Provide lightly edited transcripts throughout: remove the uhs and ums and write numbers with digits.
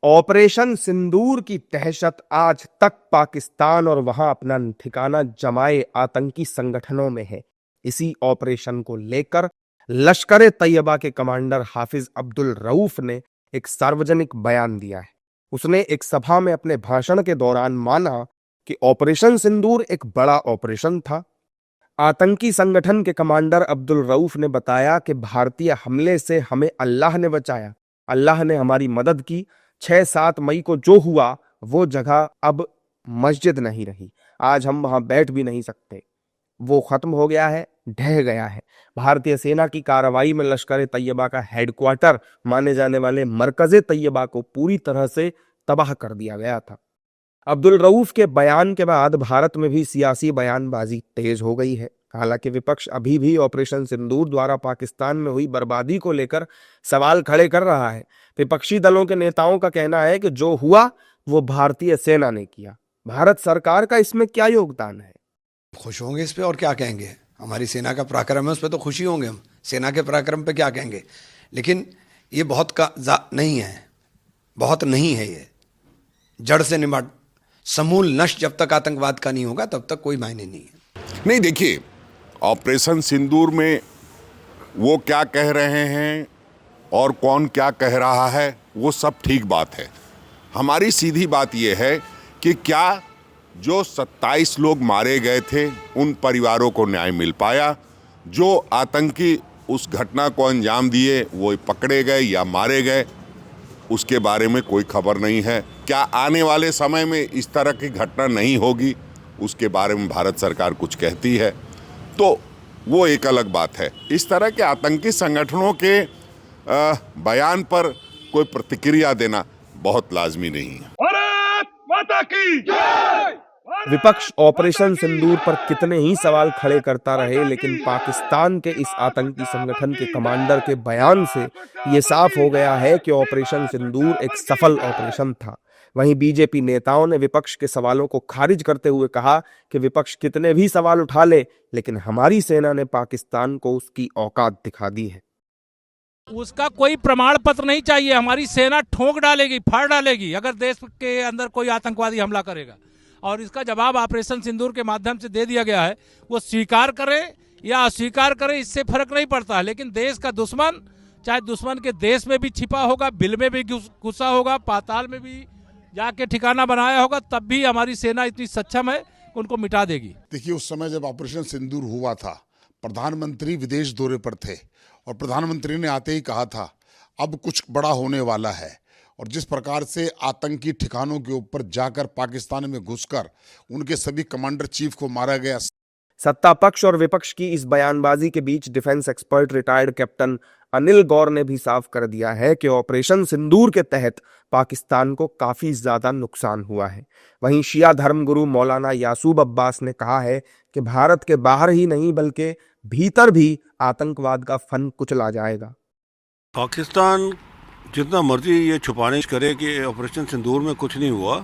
Operation सिंदूर की दहशत आज तक पाकिस्तान और वहां अपना ठिकाना जमाए आतंकी संगठनों में है। इसी ऑपरेशन को लेकर लश्कर तैयबा के कमांडर हाफिज अब्दुल रऊफ ने एक सार्वजनिक बयान दिया है। उसने एक सभा में अपने भाषण के दौरान माना कि ऑपरेशन सिंदूर एक बड़ा ऑपरेशन था। आतंकी संगठन के कमांडर अब्दुल रऊफ ने बताया कि भारतीय हमले से हमें अल्लाह ने बचाया, अल्लाह ने हमारी मदद की। 6-7 मई को जो हुआ वो जगह अब मस्जिद नहीं रही, आज हम वहां बैठ भी नहीं सकते, वो खत्म हो गया है, ढह गया है। भारतीय सेना की कार्रवाई में लश्कर तैयबा का हेडक्वार्टर माने जाने वाले मरकज़े तैयबा को पूरी तरह से तबाह कर दिया गया था। अब्दुल रऊफ के बयान के बाद भारत में भी सियासी बयानबाजी तेज हो गई है। हालांकि विपक्ष अभी भी ऑपरेशन सिंदूर द्वारा पाकिस्तान में हुई बर्बादी को लेकर सवाल खड़े कर रहा है। विपक्षी दलों के नेताओं का कहना है कि जो हुआ वो भारतीय सेना ने किया, भारत सरकार का इसमें क्या योगदान है। खुश होंगे इस पे और क्या कहेंगे, हमारी सेना का पराक्रम है उस पर तो खुशी होंगे हम, सेना के पराक्रम पे क्या कहेंगे। लेकिन ये बहुत नहीं है, बहुत नहीं है, ये जड़ से निमट समूल नष्ट जब तक आतंकवाद का नहीं होगा तब तक कोई मायने नहीं है। नहीं, देखिए, ऑपरेशन सिंदूर में वो क्या कह रहे हैं और कौन क्या कह रहा है वो सब ठीक बात है। हमारी सीधी बात ये है कि क्या जो 27 लोग मारे गए थे उन परिवारों को न्याय मिल पाया, जो आतंकी उस घटना को अंजाम दिए वो पकड़े गए या मारे गए, उसके बारे में कोई खबर नहीं है। क्या आने वाले समय में इस तरह की घटना नहीं होगी, उसके बारे में भारत सरकार कुछ कहती है तो वो एक अलग बात है। इस तरह के आतंकी संगठनों के बयान पर कोई प्रतिक्रिया देना बहुत लाजमी नहीं है। भारत माता की जय। विपक्ष ऑपरेशन सिंदूर पर कितने ही सवाल खड़े करता रहे, लेकिन पाकिस्तान के इस आतंकी संगठन के कमांडर के बयान से ये साफ हो गया है कि ऑपरेशन सिंदूर एक सफल ऑपरेशन था। वहीं बीजेपी नेताओं ने विपक्ष के सवालों को खारिज करते हुए कहा कि विपक्ष कितने भी सवाल उठा ले, लेकिन हमारी सेना ने पाकिस्तान को उसकी औकात दिखा दी है। उसका कोई प्रमाण पत्र नहीं चाहिए, हमारी सेना ठोक डालेगी, फाड़ डालेगी अगर देश के अंदर कोई आतंकवादी हमला करेगा। और इसका जवाब ऑपरेशन सिंदूर के माध्यम से दे दिया गया है। वो स्वीकार करे या अस्वीकार करे इससे फर्क नहीं पड़ता, लेकिन देश का दुश्मन चाहे दुश्मन के देश में भी छिपा होगा, बिल में भी घुसा होगा, पाताल में भी जाके ठिकाना बनाया होगा, तब भी हमारी सेना इतनी सक्षम है कि उनको मिटा देगी। देखिए, उस समय जब ऑपरेशन सिंदूर हुआ था, प्रधानमंत्री विदेश दौरे पर थे और प्रधानमंत्री ने आते ही कहा था अब कुछ बड़ा होने वाला है। और जिस प्रकार से आतंकी ठिकानों के ऊपर जाकर पाकिस्तान में घुसकर उनके सभी कमांडर चीफ को मारा गया। सत्ता पक्ष और विपक्ष की इस बयानबाजी के बीच defence expert retired captain Anil Gaur ने भी साफ कर दिया है कि ऑपरेशन सिंदूर के तहत पाकिस्तान को काफी ज्यादा नुकसान हुआ है। वहीं शिया धर्मगुरु मौलाना यासूब अब्बास ने कहा है कि भारत के बाहर ही नहीं बल्कि भीतर भी आतंकवाद का फन कुचला जाएगा। पाकिस्तान जितना मर्जी ये छुपाने करे कि ऑपरेशन सिंदूर में कुछ नहीं हुआ,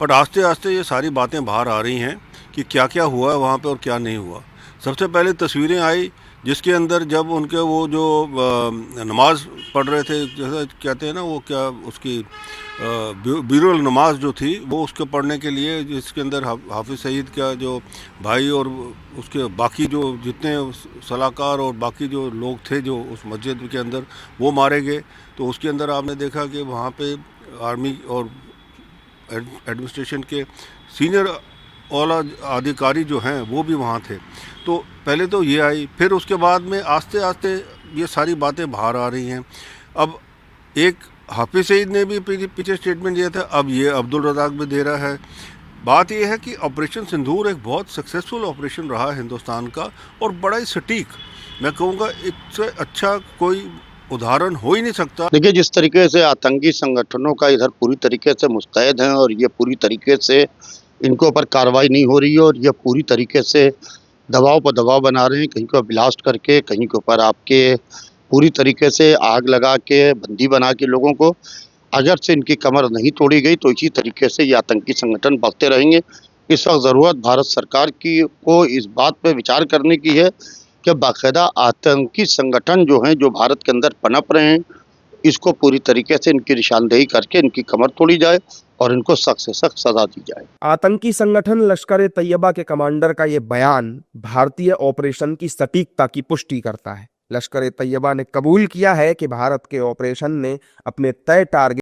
बट आस्ते आस्ते ये सारी बातें बाहर आ रही हैं कि क्या क्या हुआ है वहाँ पे और क्या नहीं हुआ। सबसे पहले तस्वीरें आई जिसके अंदर जब उनके वो जो नमाज पढ़ रहे थे, जैसा कहते हैं ना, वो क्या उसकी बिरुल नमाज जो थी वो उसके पढ़ने के लिए, जिसके अंदर हाफिज सईद का जो भाई और उसके बाकी जो जितने सलाहकार और बाकी जो लोग थे जो उस मस्जिद के अंदर, वो मारे गए। तो उसके अंदर आपने देखा कि वहाँ पे आर्मी और एडमिनिस्ट्रेशन के सीनियर औला अधिकारी जो हैं वो भी वहाँ थे। तो पहले तो ये आई, फिर उसके बाद में आस्ते आस्ते ये सारी बातें बाहर आ रही हैं। अब एक हाफिज सईद ने भी पीछे स्टेटमेंट दिया था, अब ये अब्दुल रज़ाक भी दे रहा है। बात ये है कि ऑपरेशन सिंदूर एक बहुत सक्सेसफुल ऑपरेशन रहा है हिंदुस्तान का, और बड़ा ही सटीक, मैं कहूँगा इससे अच्छा कोई उदाहरण हो ही नहीं सकता। देखिए, जिस तरीके से आतंकी संगठनों का इधर पूरी तरीके से मुस्तैद हैं और ये पूरी तरीके से इनके ऊपर कार्रवाई नहीं हो रही है और ये पूरी तरीके से दबाव पर दबाव बना रहे हैं, कहीं को ब्लास्ट करके, कहीं के ऊपर आपके पूरी तरीके से आग लगा के बंदी बना के लोगों को, अगर से इनकी कमर नहीं तोड़ी गई तो इसी तरीके से ये आतंकी संगठन बढ़ते रहेंगे। इस वक्त ज़रूरत भारत सरकार की को इस बात पे विचार करने की है कि बाकायदा आतंकी संगठन जो हैं, जो भारत के अंदर पनप रहे हैं, इसको पूरी तरीके से इनकी निशानदेही करके इनकी कमर तोड़ी जाए और इनको सख्त से सख्त सजा दी जाए। आतंकी संगठन लश्कर ए तैयबा के कमांडर का यह बयान भारतीय ऑपरेशन की सटीकता की पुष्टि करता है। लश्कर ए तैयबा ने कबूल किया है कि भारत के ऑपरेशन ने अपने तय टारगेट